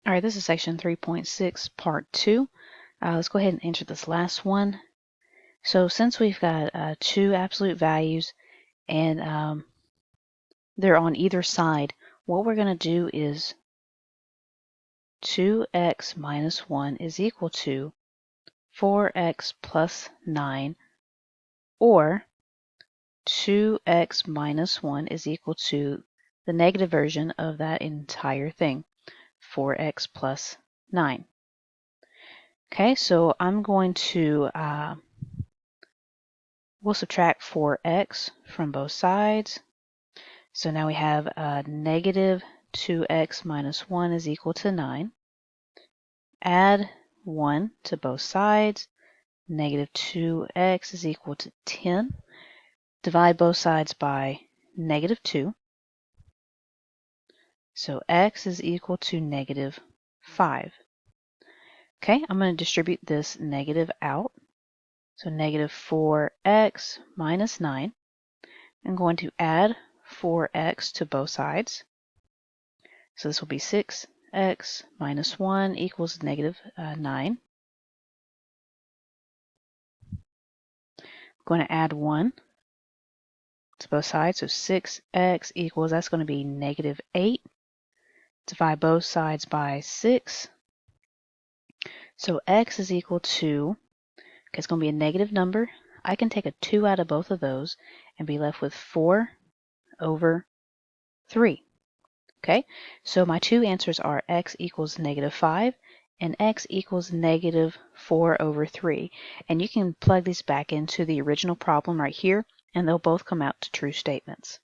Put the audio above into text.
All right, this is section 3.6, part 2. Let's go ahead and enter this last one. So since we've got two absolute values and they're on either side, what we're going to do is 2x minus 1 is equal to 4x plus 9, or 2x minus 1 is equal to the negative version of that entire thing, 4x plus 9. Okay, so I'm going to, we'll subtract 4x from both sides. So now we have negative 2x minus 1 is equal to 9. Add 1 to both sides. Negative 2x is equal to 10. Divide both sides by negative 2. So x is equal to negative 5. Okay, I'm going to distribute this negative out. So negative 4x minus 9. I'm going to add 4x to both sides. So this will be 6x minus 1 equals negative 9. I'm going to add 1 to both sides. So 6x equals, that's going to be negative 8. Divide both sides by 6. So x is equal to, okay, it's going to be a negative number. I can take a 2 out of both of those and be left with 4 over 3. Okay, so my two answers are x equals negative 5 and x equals negative 4 over 3. And you can plug these back into the original problem right here, and they'll both come out to true statements.